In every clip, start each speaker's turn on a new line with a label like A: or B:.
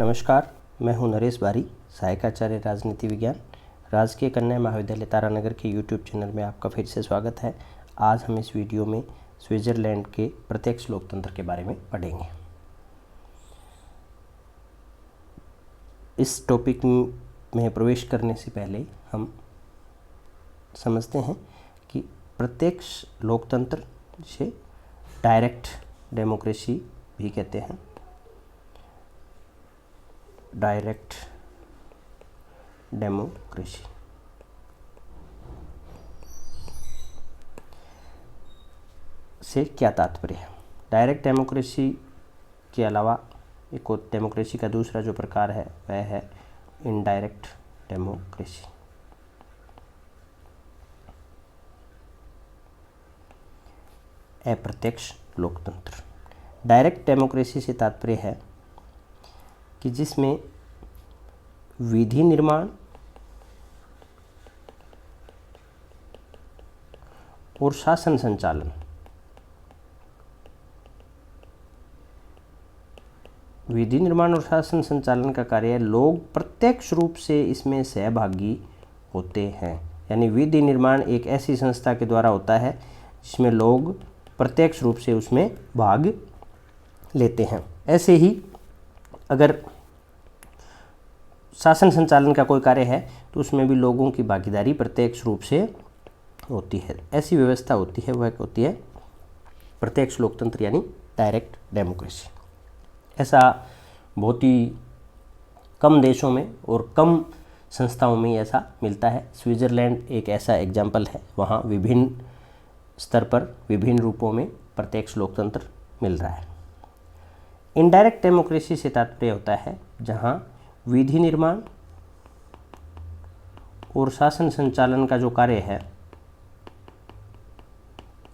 A: नमस्कार, मैं हूं नरेश बारी, सहायक आचार्य राजनीति विज्ञान, राजकीय कन्या महाविद्यालय तारानगर के यूट्यूब चैनल में आपका फिर से स्वागत है। आज हम इस वीडियो में स्विट्ज़रलैंड के प्रत्यक्ष लोकतंत्र के बारे में पढ़ेंगे। इस टॉपिक में प्रवेश करने से पहले हम समझते हैं कि प्रत्यक्ष लोकतंत्र जिसे डायरेक्ट डेमोक्रेसी भी कहते हैं, डायरेक्ट डेमोक्रेसी से क्या तात्पर्य है। डायरेक्ट डेमोक्रेसी के अलावा एक और डेमोक्रेसी का दूसरा जो प्रकार है वह है इनडायरेक्ट डेमोक्रेसी। अप्रत्यक्ष लोकतंत्र। डायरेक्ट डेमोक्रेसी से तात्पर्य है कि जिसमें विधि निर्माण और शासन संचालन, विधि निर्माण और शासन संचालन का कार्य लोग प्रत्यक्ष रूप से इसमें सहभागी होते हैं। यानी विधि निर्माण एक ऐसी संस्था के द्वारा होता है जिसमें लोग प्रत्यक्ष रूप से उसमें भाग लेते हैं। ऐसे ही अगर शासन संचालन का कोई कार्य है तो उसमें भी लोगों की भागीदारी प्रत्यक्ष रूप से होती है। ऐसी व्यवस्था होती है, वह होती है प्रत्यक्ष लोकतंत्र यानी डायरेक्ट डेमोक्रेसी। ऐसा बहुत ही कम देशों में और कम संस्थाओं में ऐसा मिलता है। स्विट्ज़रलैंड एक ऐसा एग्जाम्पल है, वहाँ विभिन्न स्तर पर विभिन्न रूपों में प्रत्यक्ष लोकतंत्र मिल रहा है। इनडायरेक्ट डेमोक्रेसी से तात्पर्य होता है जहाँ विधि निर्माण और शासन संचालन का जो कार्य है,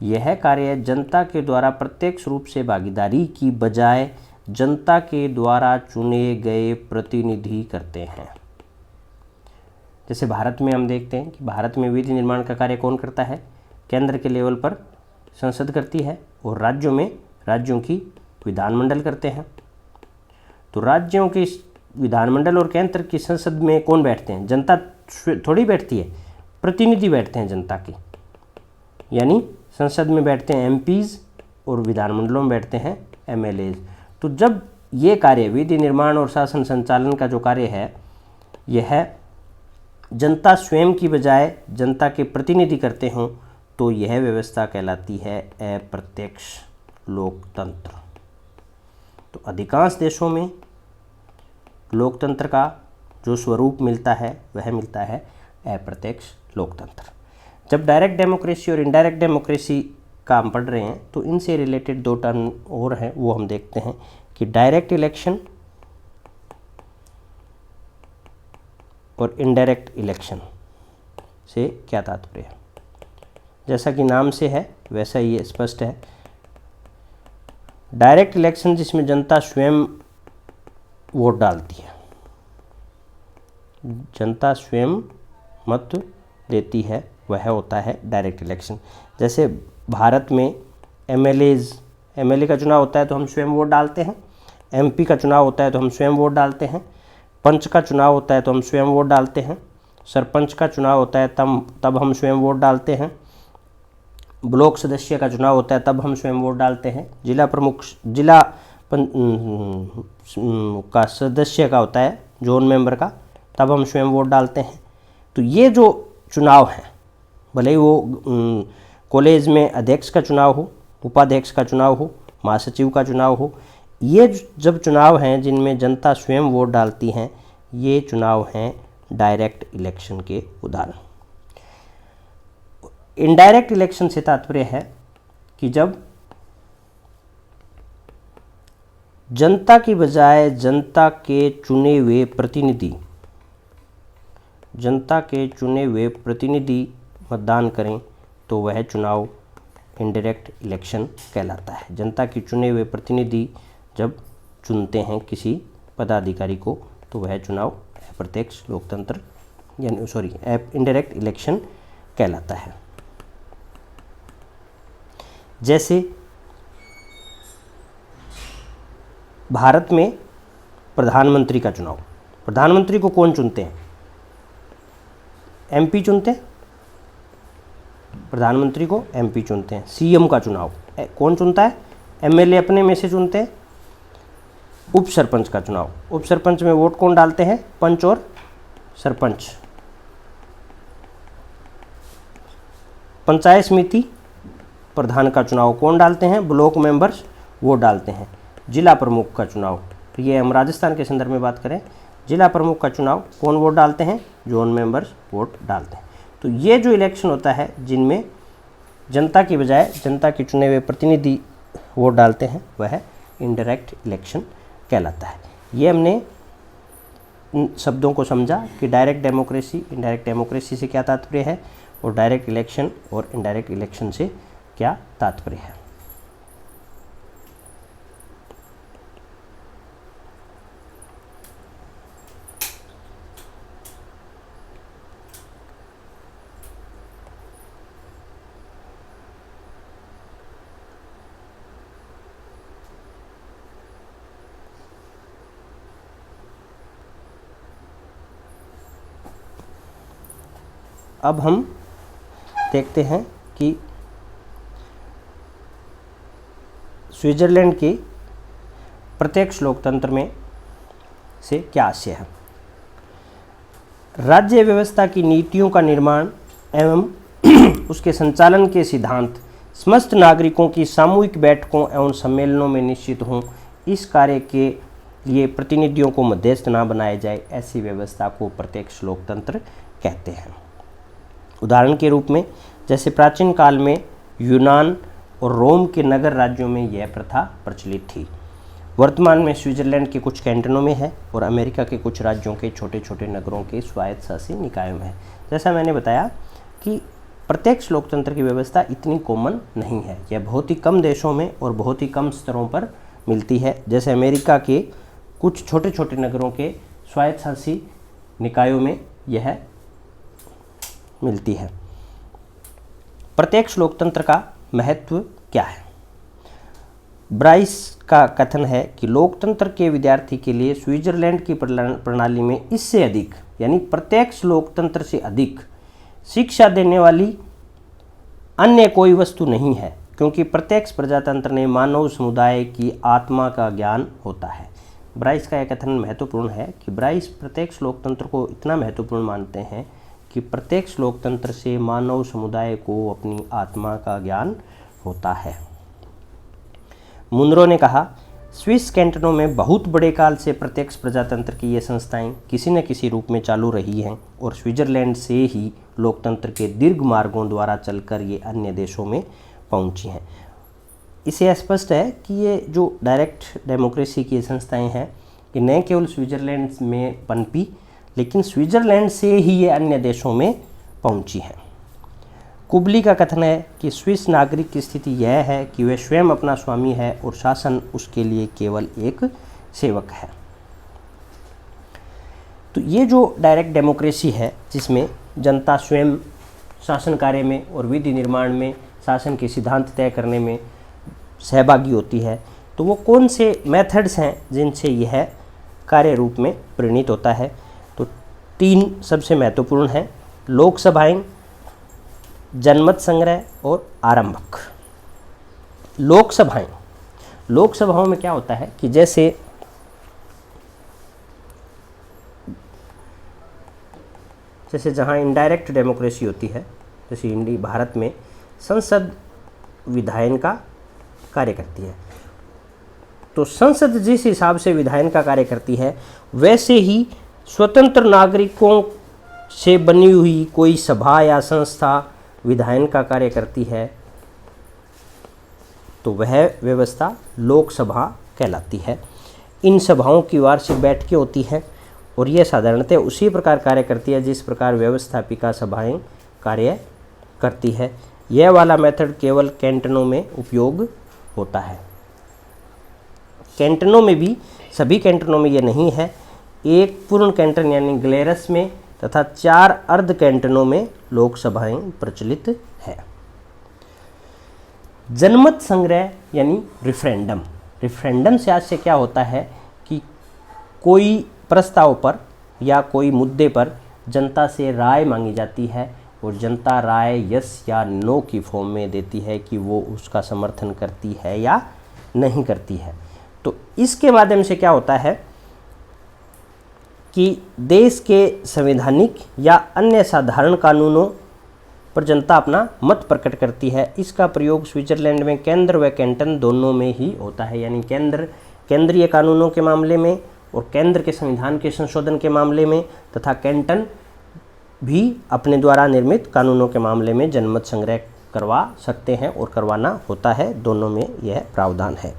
A: यह कार्य जनता के द्वारा प्रत्यक्ष रूप से भागीदारी की बजाय जनता के द्वारा चुने गए प्रतिनिधि करते हैं। जैसे भारत में हम देखते हैं कि भारत में विधि निर्माण का कार्य कौन करता है? केंद्र के लेवल पर संसद करती है और राज्यों में राज्यों की विधानमंडल करते हैं। तो राज्यों की विधानमंडल और केंद्र की संसद में कौन बैठते हैं? जनता थोड़ी बैठती है, प्रतिनिधि बैठते हैं जनता के। यानी संसद में बैठते हैं एमपीज और विधानमंडलों में बैठते हैं एमएलएज। तो जब ये कार्य विधि निर्माण और शासन संचालन का जो कार्य है, यह जनता स्वयं की बजाय जनता के प्रतिनिधि करते हों तो यह व्यवस्था कहलाती है अप्रत्यक्ष लोकतंत्र। तो अधिकांश देशों में लोकतंत्र का जो स्वरूप मिलता है वह मिलता है अप्रत्यक्ष लोकतंत्र। जब डायरेक्ट डेमोक्रेसी और इनडायरेक्ट डेमोक्रेसी का हम पढ़ रहे हैं तो इनसे रिलेटेड दो टर्म और हैं, वो हम देखते हैं कि डायरेक्ट इलेक्शन और इनडायरेक्ट इलेक्शन से क्या तात्पर्य है। जैसा कि नाम से है वैसा ही स्पष्ट है। डायरेक्ट इलेक्शन जिसमें जनता स्वयं वोट डालती है, जनता स्वयं मत देती है, वह होता है डायरेक्ट इलेक्शन। जैसे भारत में एमएलए का चुनाव होता है तो हम स्वयं वोट डालते हैं, एमपी का चुनाव होता है तो हम स्वयं वोट डालते हैं, पंच का चुनाव होता है तो हम स्वयं वोट डालते हैं, सरपंच का चुनाव होता है तब हम स्वयं वोट डालते हैं, ब्लॉक सदस्य का चुनाव होता है तब हम स्वयं वोट डालते हैं, जिला प्रमुख का सदस्य का होता है, जोन मेंबर का, तब हम स्वयं वोट डालते हैं। तो ये जो चुनाव हैं, भले ही वो कॉलेज में अध्यक्ष का चुनाव हो, उपाध्यक्ष का चुनाव हो, महासचिव का चुनाव हो, ये जब चुनाव हैं जिनमें जनता स्वयं वोट डालती हैं, ये चुनाव हैं डायरेक्ट इलेक्शन के उदाहरण। इनडायरेक्ट इलेक्शन से तात्पर्य है कि जब जनता की बजाय जनता के चुने हुए प्रतिनिधि मतदान करें तो वह चुनाव इनडायरेक्ट इलेक्शन कहलाता है। जनता के चुने हुए प्रतिनिधि जब चुनते हैं किसी पदाधिकारी को तो वह चुनाव अप्रत्यक्ष लोकतंत्र यानी इनडायरेक्ट इलेक्शन कहलाता है। जैसे भारत में प्रधानमंत्री का चुनाव। प्रधानमंत्री को कौन चुनते हैं? एमपी चुनते हैं। प्रधानमंत्री को एमपी चुनते हैं। सीएम का चुनाव कौन चुनता है? एमएलए अपने में से चुनते हैं। उप सरपंच का चुनाव, उप सरपंच में वोट कौन डालते हैं? पंच और सरपंच। पंचायत समिति प्रधान का चुनाव कौन डालते हैं? ब्लॉक मेंबर्स वो डालते हैं। जिला प्रमुख का चुनाव, तो ये हम राजस्थान के संदर्भ में बात करें, जिला प्रमुख का चुनाव कौन वोट डालते हैं? जोन मेंबर्स वोट डालते हैं। तो ये जो इलेक्शन होता है जिनमें जनता की बजाय जनता के चुने हुए प्रतिनिधि वोट डालते हैं, वह इनडायरेक्ट इलेक्शन कहलाता है। ये हमने इन शब्दों को समझा कि डायरेक्ट डेमोक्रेसी, इनडायरेक्ट डेमोक्रेसी से क्या तात्पर्य है और डायरेक्ट इलेक्शन और इनडायरेक्ट इलेक्शन से क्या तात्पर्य है। अब हम देखते हैं कि स्विट्जरलैंड के प्रत्यक्ष लोकतंत्र में से क्या आशय है। राज्य व्यवस्था की नीतियों का निर्माण एवं उसके संचालन के सिद्धांत समस्त नागरिकों की सामूहिक बैठकों एवं सम्मेलनों में निश्चित हों, इस कार्य के लिए प्रतिनिधियों को मध्यस्थ न बनाया जाए, ऐसी व्यवस्था को प्रत्यक्ष लोकतंत्र कहते हैं। उदाहरण के रूप में जैसे प्राचीन काल में यूनान और रोम के नगर राज्यों में यह प्रथा प्रचलित थी। वर्तमान में स्विट्जरलैंड के कुछ कैंटनों में है और अमेरिका के कुछ राज्यों के छोटे छोटे नगरों के स्वायत्त शासी निकायों में है। जैसा मैंने बताया कि प्रत्यक्ष लोकतंत्र की व्यवस्था इतनी कॉमन नहीं है, यह बहुत ही कम देशों में और बहुत ही कम स्तरों पर मिलती है। जैसे अमेरिका के कुछ छोटे छोटे नगरों के स्वायत्त शासी निकायों में यह मिलती है। प्रत्यक्ष लोकतंत्र का महत्व क्या है? ब्राइस का कथन है कि लोकतंत्र के विद्यार्थी के लिए स्विट्जरलैंड की प्रणाली में इससे अधिक, यानी प्रत्यक्ष लोकतंत्र से अधिक शिक्षा देने वाली अन्य कोई वस्तु नहीं है, क्योंकि प्रत्यक्ष प्रजातंत्र ने मानव समुदाय की आत्मा का ज्ञान होता है। ब्राइस का यह कथन महत्वपूर्ण है कि ब्राइस प्रत्यक्ष लोकतंत्र को इतना महत्वपूर्ण मानते हैं कि प्रत्यक्ष लोकतंत्र से मानव समुदाय को अपनी आत्मा का ज्ञान होता है। मुनरो ने कहा, स्विस कैंटनों में बहुत बड़े काल से प्रत्यक्ष प्रजातंत्र की ये संस्थाएं किसी न किसी रूप में चालू रही हैं और स्विट्जरलैंड से ही लोकतंत्र के दीर्घ मार्गों द्वारा चलकर ये अन्य देशों में पहुंची हैं। इससे स्पष्ट है कि ये जो डायरेक्ट डेमोक्रेसी की संस्थाएं हैं कि न केवल स्विट्जरलैंड में पनपी, लेकिन स्विट्जरलैंड से ही ये अन्य देशों में पहुंची हैं। कुबली का कथन है कि स्विस नागरिक की स्थिति यह है कि वह स्वयं अपना स्वामी है और शासन उसके लिए केवल एक सेवक है। तो ये जो डायरेक्ट डेमोक्रेसी है जिसमें जनता स्वयं शासन कार्य में और विधि निर्माण में शासन के सिद्धांत तय करने में सहभागी होती है, तो वो कौन से मेथड्स हैं जिनसे यह कार्य रूप में परिणित होता है? तो 3 सबसे महत्वपूर्ण हैं: लोकसभाएं, जनमत संग्रह और आरंभक। लोकसभाओं में क्या होता है कि जैसे जहां इनडायरेक्ट डेमोक्रेसी होती है, जैसे इंडिया भारत में संसद विधायन का कार्य करती है, तो संसद जिस हिसाब से विधायन का कार्य करती है वैसे ही स्वतंत्र नागरिकों से बनी हुई कोई सभा या संस्था विधायन का कार्य करती है, तो वह व्यवस्था लोकसभा कहलाती है। इन सभाओं की वार्षिक बैठकें होती हैं और यह साधारणतः उसी प्रकार कार्य करती है जिस प्रकार व्यवस्थापिका सभाएं कार्य करती है। यह वाला मेथड केवल कैंटनों में उपयोग होता है। कैंटनों में भी, सभी कैंटनों में यह नहीं है। एक पूर्ण कैंटन यानी ग्लेरस में तथा 4 अर्ध कैंटनों में लोकसभाएं प्रचलित है। जनमत संग्रह यानी रिफरेंडम से आज से क्या होता है कि कोई प्रस्ताव पर या कोई मुद्दे पर जनता से राय मांगी जाती है और जनता राय यस या नो की फॉर्म में देती है कि वो उसका समर्थन करती है या नहीं करती है। तो इसके माध्यम से क्या होता है कि देश के संवैधानिक या अन्य साधारण कानूनों पर जनता अपना मत प्रकट करती है। इसका प्रयोग स्विट्जरलैंड में केंद्र व कैंटन दोनों में ही होता है, यानी केंद्रीय कानूनों के मामले में और केंद्र के संविधान के संशोधन के मामले में, तथा कैंटन भी अपने द्वारा निर्मित कानूनों के मामले में जनमत संग्रह करवा सकते हैं और करवाना होता है। दोनों में यह प्रावधान है।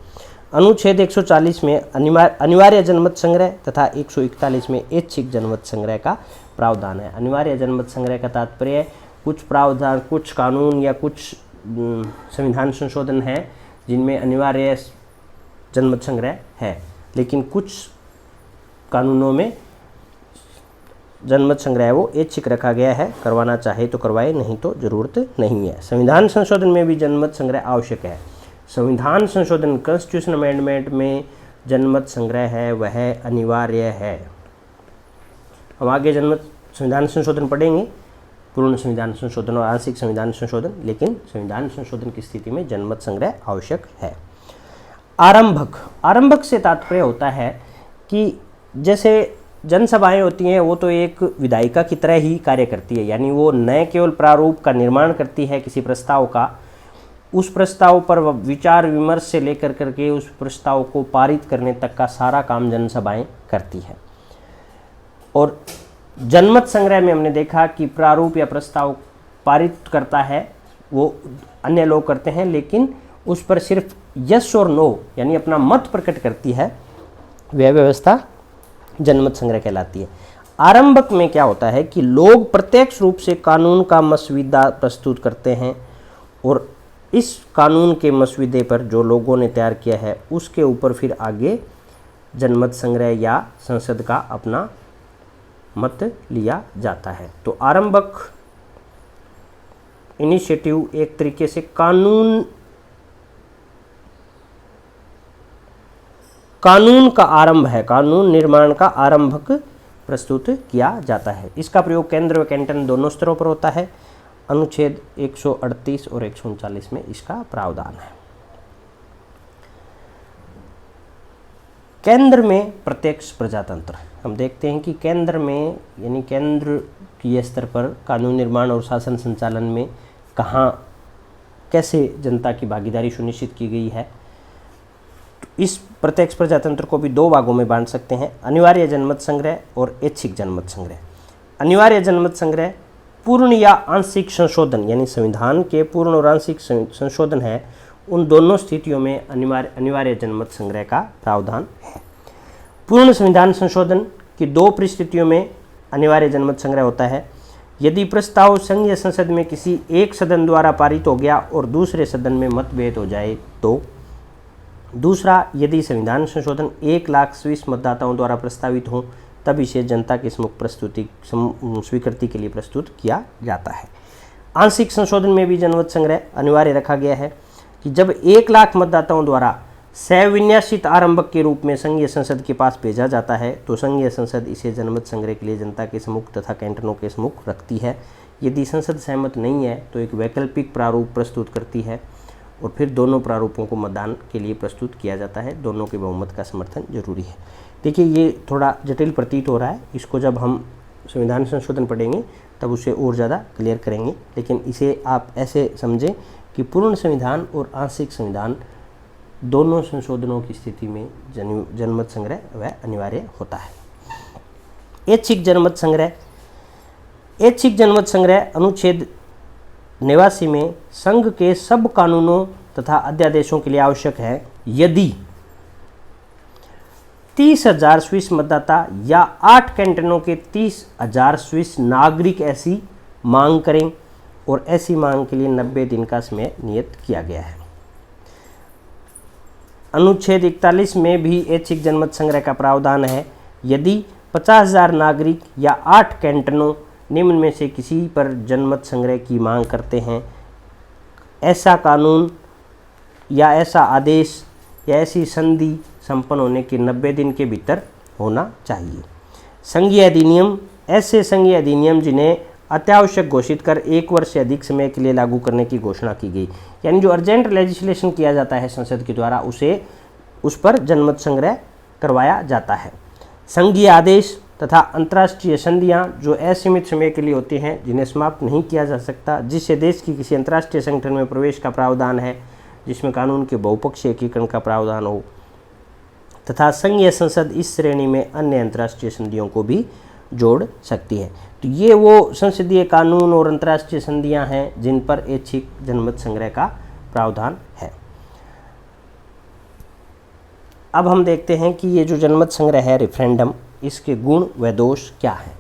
A: अनुच्छेद 140 में अनिवार्य जनमत संग्रह तथा 141 में ऐच्छिक जनमत संग्रह का प्रावधान है। अनिवार्य जनमत संग्रह का तात्पर्य कुछ प्रावधान, कुछ कानून या कुछ संविधान संशोधन है जिनमें अनिवार्य जनमत संग्रह है, लेकिन कुछ कानूनों में जनमत संग्रह वो ऐच्छिक रखा गया है। करवाना चाहे तो करवाए, नहीं तो जरूरत नहीं है। संविधान संशोधन में भी जनमत संग्रह आवश्यक है। संविधान संशोधन कॉन्स्टिट्यूशन अमेंडमेंट में जनमत संग्रह है वह अनिवार्य है। हम आगे संविधान संशोधन पढ़ेंगे, पूर्ण संविधान संशोधन और आंशिक संविधान संशोधन, लेकिन संविधान संशोधन की स्थिति में जनमत संग्रह आवश्यक है। आरंभक से तात्पर्य होता है कि जैसे जनसभाएं होती हैं वो तो एक विधायिका की तरह ही कार्य करती है, यानी वो न केवल प्रारूप का निर्माण करती है किसी प्रस्ताव का, उस प्रस्ताव पर विचार विमर्श से लेकर करके उस प्रस्ताव को पारित करने तक का सारा काम जनसभाएं करती है। और जनमत संग्रह में हमने देखा कि प्रारूप या प्रस्ताव पारित करता है वो अन्य लोग करते हैं, लेकिन उस पर सिर्फ यस और नो यानी अपना मत प्रकट करती है, वह व्यवस्था जनमत संग्रह कहलाती है। आरंभक में क्या होता है कि लोग प्रत्यक्ष रूप से कानून का मसविदा प्रस्तुत करते हैं और इस कानून के मसविदे पर जो लोगों ने तैयार किया है उसके ऊपर फिर आगे जनमत संग्रह या संसद का अपना मत लिया जाता है। तो आरंभक इनिशिएटिव एक तरीके से कानून का आरंभ है, कानून निर्माण का आरंभक प्रस्तुत किया जाता है। इसका प्रयोग केंद्र व कैंटन दोनों स्तरों पर होता है। अनुच्छेद 138 और 139 में इसका प्रावधान है। केंद्र में प्रत्यक्ष प्रजातंत्र, हम देखते हैं कि केंद्र में यानी केंद्र के स्तर पर कानून निर्माण और शासन संचालन में कहाँ कैसे जनता की भागीदारी सुनिश्चित की गई है। तो इस प्रत्यक्ष प्रजातंत्र को भी दो भागों में बांट सकते हैं, अनिवार्य जनमत संग्रह और ऐच्छिक जनमत संग्रह। अनिवार्य जनमत संग्रह पूर्ण या आंशिक संशोधन यानी संविधान के पूर्ण और आंशिक संशोधन है, उन दोनों स्थितियों में अनिवार्य जनमत संग्रह का प्रावधान है। पूर्ण संविधान संशोधन की दो परिस्थितियों में अनिवार्य जनमत संग्रह होता है। यदि प्रस्ताव संघीय संसद में किसी एक सदन द्वारा पारित हो गया और दूसरे सदन में मतभेद हो जाए तो। दूसरा, यदि संविधान संशोधन 1 लाख स्विस मतदाताओं द्वारा प्रस्तावित हो तब इसे जनता के सम्मुख स्वीकृति के लिए प्रस्तुत किया जाता है। आंशिक संशोधन में भी जनमत संग्रह अनिवार्य रखा गया है कि जब 1 लाख मतदाताओं द्वारा सविन्यासित आरंभक के रूप में संघीय संसद के पास भेजा जाता है तो संघीय संसद इसे जनमत संग्रह के लिए जनता के सम्मुख तथा कैंटनों के सम्मुख रखती है। यदि संसद सहमत नहीं है तो एक वैकल्पिक प्रारूप प्रस्तुत करती है और फिर दोनों प्रारूपों को मतदान के लिए प्रस्तुत किया जाता है। दोनों के बहुमत का समर्थन जरूरी है। देखिए, ये थोड़ा जटिल प्रतीत हो रहा है, इसको जब हम संविधान संशोधन पढ़ेंगे तब उसे और ज़्यादा क्लियर करेंगे, लेकिन इसे आप ऐसे समझें कि पूर्ण संविधान और आंशिक संविधान दोनों संशोधनों की स्थिति में जनमत संग्रह वह अनिवार्य होता है। ऐच्छिक जनमत संग्रह, ऐच्छिक जनमत संग्रह अनुच्छेद 89 में संघ के सब कानूनों तथा अध्यादेशों के लिए आवश्यक है यदि 30,000 स्विस मतदाता या 8 कैंटनों के 30,000 स्विस नागरिक ऐसी मांग करें और ऐसी मांग के लिए 90 दिन का समय नियत किया गया है। अनुच्छेद 41 में भी ऐच्छिक जनमत संग्रह का प्रावधान है यदि 50,000 नागरिक या 8 कैंटनों निम्न में से किसी पर जनमत संग्रह की मांग करते हैं, ऐसा कानून या ऐसा आदेश या ऐसी संधि संपन्न होने के 90 दिन के भीतर होना चाहिए। संघीय अधिनियम, ऐसे संघीय अधिनियम जिन्हें अत्यावश्यक घोषित कर 1 वर्ष से अधिक समय के लिए लागू करने की घोषणा की गई, यानी जो अर्जेंट लेजिस्लेशन किया जाता है संसद के द्वारा, उस पर जनमत संग्रह करवाया जाता है। संघीय आदेश तथा अंतर्राष्ट्रीय संधियां जो असीमित समय के लिए होती हैं, जिन्हें समाप्त नहीं किया जा सकता, जिससे देश की किसी अंतर्राष्ट्रीय संगठन में प्रवेश का प्रावधान है, जिसमें कानून के बहुपक्षीय एकीकरण का प्रावधान हो, तथा संघीय संसद इस श्रेणी में अन्य अंतर्राष्ट्रीय संधियों को भी जोड़ सकती है। तो ये वो संसदीय कानून और अंतर्राष्ट्रीय संधियां हैं जिन पर ऐच्छिक जनमत संग्रह का प्रावधान है। अब हम देखते हैं कि ये जो जनमत संग्रह है, रेफरेंडम, इसके गुण व दोष क्या हैं।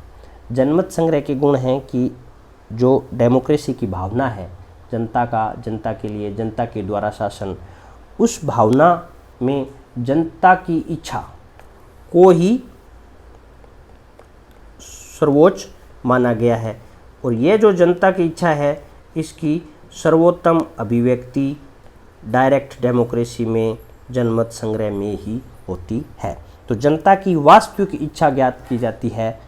A: जनमत संग्रह के गुण हैं कि जो डेमोक्रेसी की भावना है, जनता का, जनता के लिए, जनता के द्वारा शासन, उस भावना में जनता की इच्छा को ही सर्वोच्च माना गया है, और ये जो जनता की इच्छा है, इसकी सर्वोत्तम अभिव्यक्ति डायरेक्ट डेमोक्रेसी में, जनमत संग्रह में ही होती है। तो जनता की वास्तविक इच्छा ज्ञात की जाती है।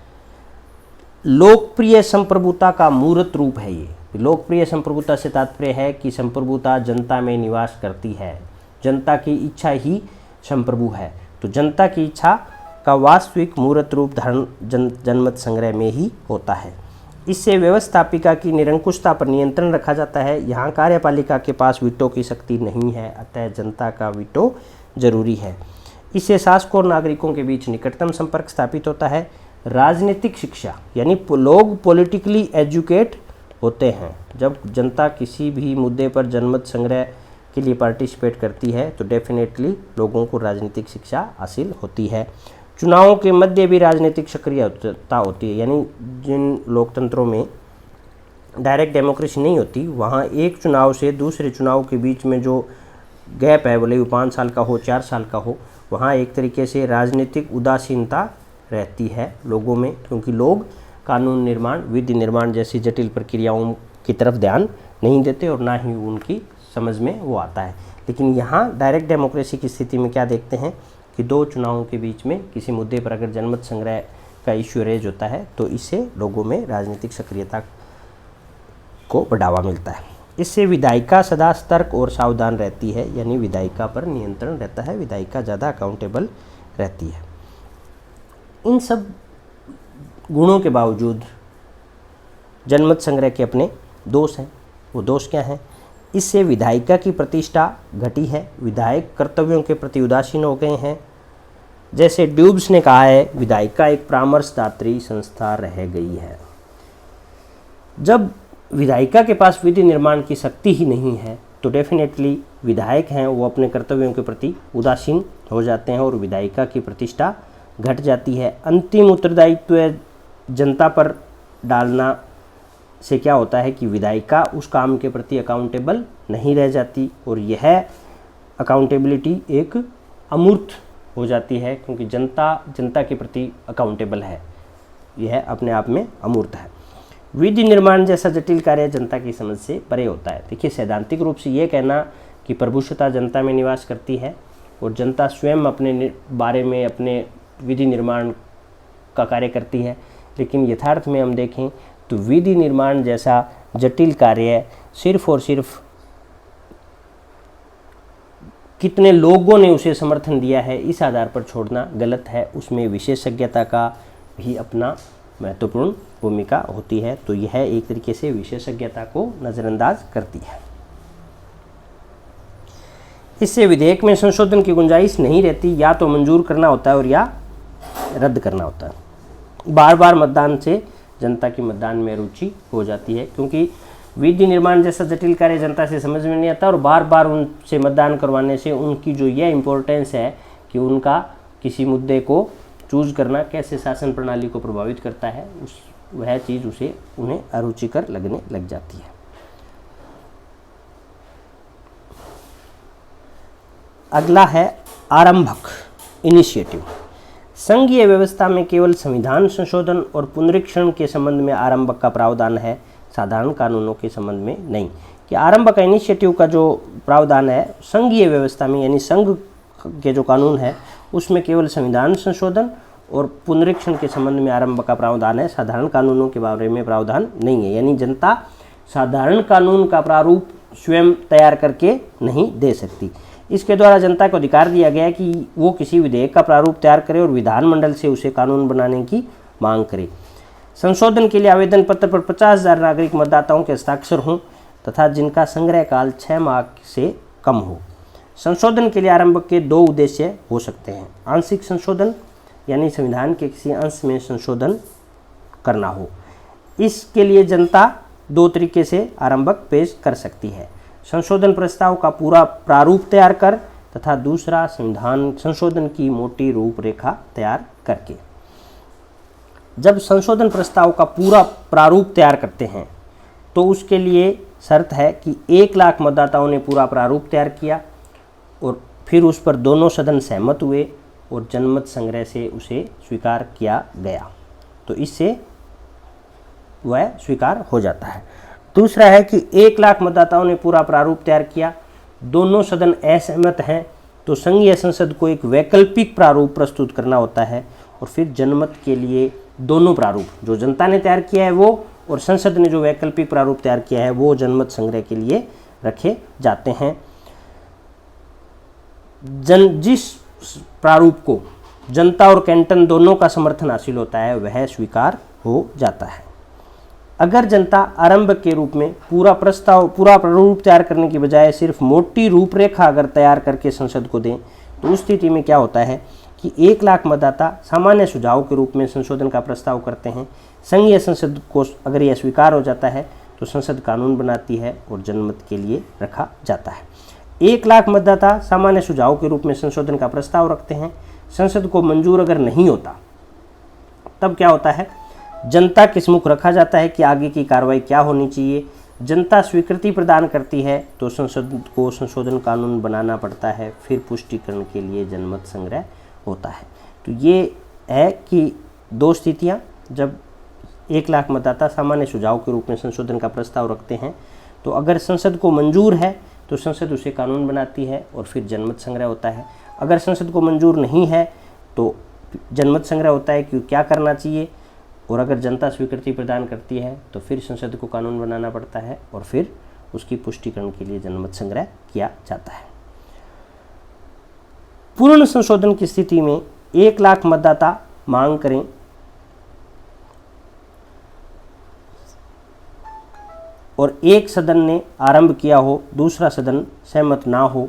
A: लोकप्रिय संप्रभुता का मूर्त रूप है ये। लोकप्रिय संप्रभुता से तात्पर्य है कि संप्रभुता जनता में निवास करती है, जनता की इच्छा ही संप्रभु है। तो जनता की इच्छा का वास्तविक मूर्त रूप धारण जनमत संग्रह में ही होता है। इससे व्यवस्थापिका की निरंकुशता पर नियंत्रण रखा जाता है। यहाँ कार्यपालिका के पास वीटो की शक्ति नहीं है, अतः जनता का वीटो जरूरी है। इससे शासकों और नागरिकों के बीच निकटतम संपर्क स्थापित होता है। राजनीतिक शिक्षा, यानी लोग पॉलिटिकली एजुकेट होते हैं। जब जनता किसी भी मुद्दे पर जनमत संग्रह के लिए पार्टिसिपेट करती है तो डेफिनेटली लोगों को राजनीतिक शिक्षा हासिल होती है। चुनावों के मध्य भी राजनीतिक सक्रियता होती है, यानी जिन लोकतंत्रों में डायरेक्ट डेमोक्रेसी नहीं होती, वहाँ एक चुनाव से दूसरे चुनाव के बीच में जो गैप है, भले वो 5 साल का हो, 4 साल का हो, वहाँ एक तरीके से राजनीतिक उदासीनता रहती है लोगों में, क्योंकि लोग कानून निर्माण, विधि निर्माण जैसी जटिल प्रक्रियाओं की तरफ ध्यान नहीं देते और ना ही उनकी समझ में वो आता है। लेकिन यहाँ डायरेक्ट डेमोक्रेसी की स्थिति में क्या देखते हैं कि 2 चुनावों के बीच में किसी मुद्दे पर अगर जनमत संग्रह का इश्यू रेज होता है तो इससे लोगों में राजनीतिक सक्रियता को बढ़ावा मिलता है। इससे विधायिका सदा सतर्क और सावधान रहती है, यानी विधायिका पर नियंत्रण रहता है, विधायिका ज़्यादा अकाउंटेबल रहती है। इन सब गुणों के बावजूद जनमत संग्रह के अपने दोष हैं। वो दोष क्या हैं? इससे विधायिका की प्रतिष्ठा घटी है, विधायक कर्तव्यों के प्रति उदासीन हो गए हैं। जैसे ड्यूब्स ने कहा है, विधायिका एक परामर्शदात्री संस्था रह गई है। जब विधायिका के पास विधि निर्माण की शक्ति ही नहीं है तो डेफिनेटली विधायक हैं वो अपने कर्तव्यों के प्रति उदासीन हो जाते हैं और विधायिका की प्रतिष्ठा घट जाती है। अंतिम उत्तरदायित्व जनता पर डालना से क्या होता है कि विधायिका उस काम के प्रति अकाउंटेबल नहीं रह जाती और यह अकाउंटेबिलिटी एक अमूर्त हो जाती है, क्योंकि जनता के प्रति अकाउंटेबल है, यह अपने आप में अमूर्त है। विधि निर्माण जैसा जटिल कार्य जनता की समझ से परे होता है। देखिए, सैद्धांतिक रूप से ये कहना कि प्रभुसत्ता जनता में निवास करती है और जनता स्वयं अपने बारे में अपने विधि निर्माण का कार्य करती है, लेकिन यथार्थ में हम देखें तो विधि निर्माण जैसा जटिल कार्य सिर्फ और सिर्फ कितने लोगों ने उसे समर्थन दिया है इस आधार पर छोड़ना गलत है। उसमें विशेषज्ञता का भी अपना महत्वपूर्ण भूमिका होती है। तो यह एक तरीके से विशेषज्ञता को नज़रअंदाज करती है। इससे विधेयक में संशोधन की गुंजाइश नहीं रहती, या तो मंजूर करना होता है और या रद्द करना होता है। बार बार मतदान से जनता की मतदान में रुचि हो जाती है, क्योंकि विधि निर्माण जैसा जटिल कार्य जनता से समझ में नहीं आता और बार बार उनसे मतदान करवाने से उनकी जो यह इम्पोर्टेंस है कि उनका किसी मुद्दे को चूज करना कैसे शासन प्रणाली को प्रभावित करता है, वह चीज़ उन्हें अरुचिकर लगने लग जाती है। अगला है आरंभक, इनिशिएटिव। संघीय व्यवस्था में केवल संविधान संशोधन और पुनरीक्षण के संबंध में आरंभक का प्रावधान है, साधारण कानूनों के संबंध में नहीं। कि आरंभक इनिशिएटिव का जो प्रावधान है संघीय व्यवस्था में, यानी संघ के जो कानून है उसमें केवल संविधान संशोधन और पुनरीक्षण के संबंध में आरंभ का प्रावधान है, साधारण कानूनों के बारे में प्रावधान नहीं है। यानी जनता साधारण कानून का प्रारूप स्वयं तैयार करके नहीं दे सकती। इसके द्वारा जनता को अधिकार दिया गया कि वो किसी विधेयक का प्रारूप तैयार करे और विधानमंडल से उसे कानून बनाने की मांग करे। संशोधन के लिए आवेदन पत्र पर 50,000 नागरिक मतदाताओं के हस्ताक्षर हों तथा जिनका संग्रह काल 6 माह से कम हो। संशोधन के लिए आरंभ के 2 उद्देश्य हो सकते हैं। आंशिक संशोधन यानी संविधान के किसी अंश में संशोधन करना हो। इसके लिए जनता 2 तरीके से आरंभक पेश कर सकती है, संशोधन प्रस्ताव का पूरा प्रारूप तैयार कर तथा दूसरा संविधान संशोधन की मोटी रूपरेखा तैयार करके। जब संशोधन प्रस्ताव का पूरा प्रारूप तैयार करते हैं तो उसके लिए शर्त है कि 1 लाख मतदाताओं ने पूरा प्रारूप तैयार किया और फिर उस पर दोनों सदन सहमत हुए और जनमत संग्रह से उसे स्वीकार किया गया, तो इससे वह स्वीकार हो जाता है। दूसरा है कि 1 लाख मतदाताओं ने पूरा प्रारूप तैयार किया, दोनों सदन असहमत हैं, तो संघीय संसद को एक वैकल्पिक प्रारूप प्रस्तुत करना होता है और फिर जनमत के लिए दोनों प्रारूप, जो जनता ने तैयार किया है वो और संसद ने जो वैकल्पिक प्रारूप तैयार किया है वो जनमत संग्रह के लिए रखे जाते हैं। जिस प्रारूप को जनता और कैंटन दोनों का समर्थन हासिल होता है वह स्वीकार हो जाता है। अगर जनता आरंभ के रूप में पूरा प्रारूप तैयार करने की बजाय सिर्फ मोटी रूपरेखा अगर तैयार करके संसद को दें तो उस स्थिति में क्या होता है कि 1 लाख मतदाता सामान्य सुझाव के रूप में संशोधन का प्रस्ताव करते हैं। संघीय संसद को अगर यह स्वीकार हो जाता है तो संसद कानून बनाती है और जनमत के लिए रखा जाता है। 1 लाख मतदाता सामान्य सुझाव के रूप में संशोधन का प्रस्ताव रखते हैं, संसद को मंजूर अगर नहीं होता तब क्या होता है, जनता के सम्मुख रखा जाता है कि आगे की कार्रवाई क्या होनी चाहिए। जनता स्वीकृति प्रदान करती है तो संसद को संशोधन कानून बनाना पड़ता है, फिर पुष्टिकरण के लिए जनमत संग्रह होता है। तो ये है कि 2 स्थितियाँ, जब 1 लाख मतदाता सामान्य सुझाव के रूप में संशोधन का प्रस्ताव रखते हैं तो अगर संसद को मंजूर है तो संसद उसे कानून बनाती है और फिर जनमत संग्रह होता है। अगर संसद को मंजूर नहीं है तो जनमत संग्रह होता है कि क्या करना चाहिए, और अगर जनता स्वीकृति प्रदान करती है तो फिर संसद को कानून बनाना पड़ता है और फिर उसकी पुष्टिकरण के लिए जनमत संग्रह किया जाता है। पूर्ण संशोधन की स्थिति में 1 लाख मतदाता मांग करें और एक सदन ने आरंभ किया हो, दूसरा सदन सहमत ना हो,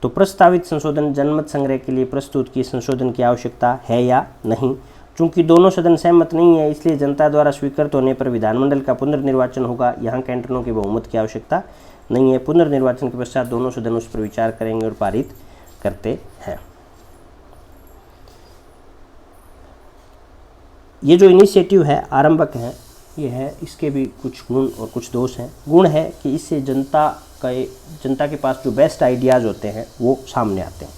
A: तो प्रस्तावित संशोधन जनमत संग्रह के लिए प्रस्तुत किए संशोधन की आवश्यकता है या नहीं। चूंकि दोनों सदन सहमत नहीं है इसलिए जनता द्वारा स्वीकृत होने पर विधानमंडल का पुनर्निर्वाचन होगा। यहाँ कैंटनों के बहुमत की आवश्यकता नहीं है। पुनर्निर्वाचन के पश्चात दोनों सदन उस पर विचार करेंगे और पारित करते हैं। ये जो इनिशिएटिव है आरंभक है ये है, इसके भी कुछ गुण और कुछ दोष हैं। गुण है कि इससे जनता के पास जो बेस्ट आइडियाज़ होते हैं वो सामने आते हैं।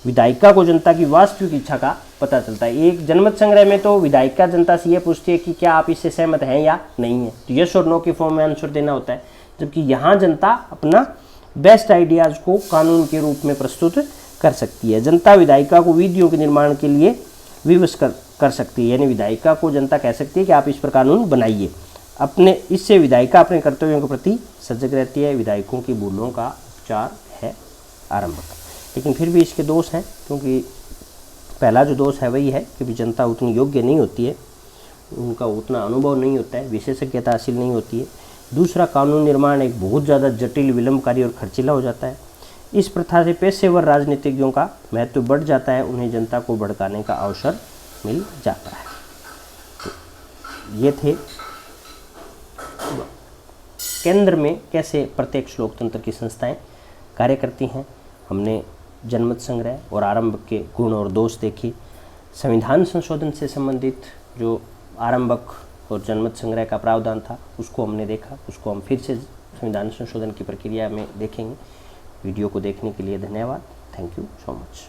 A: विधायिका को जनता की वास्तविक इच्छा का पता चलता है। एक जनमत संग्रह में तो विधायिका जनता से ये पूछती है कि क्या आप इससे सहमत हैं या नहीं है, तो यस और नो के फॉर्म में आंसर देना होता है। जबकि यहाँ जनता अपना बेस्ट आइडियाज़ को कानून के रूप में प्रस्तुत कर सकती है। जनता विधायिका को विधियों के निर्माण के लिए विवश कर सकती है, यानी विधायिका को जनता कह सकती है कि आप इस पर कानून बनाइए। इससे विधायिका अपने कर्तव्यों के प्रति सजग रहती है। विधायकों की भूलों का उपचार है आरंभक। लेकिन फिर भी इसके दोष हैं, क्योंकि पहला जो दोष है वही है कि जनता उतनी योग्य नहीं होती है, उनका उतना अनुभव नहीं होता है, विशेषज्ञता हासिल नहीं होती है। दूसरा, कानून निर्माण एक बहुत ज़्यादा जटिल, विलंबकारी और खर्चीला हो जाता है। इस प्रथा से पेशेवर राजनीतिज्ञों का महत्व बढ़ जाता है, उन्हें जनता को भड़काने का अवसर मिल जाता है। तो ये थे केंद्र में कैसे प्रत्यक्ष लोकतंत्र की संस्थाएं कार्य करती हैं। हमने जनमत संग्रह और आरंभ के गुण और दोष देखे। संविधान संशोधन से संबंधित जो आरंभक और जनमत संग्रह का प्रावधान था उसको हमने देखा, उसको हम फिर से संविधान संशोधन की प्रक्रिया में देखेंगे। वीडियो को देखने के लिए धन्यवाद। Thank you so much.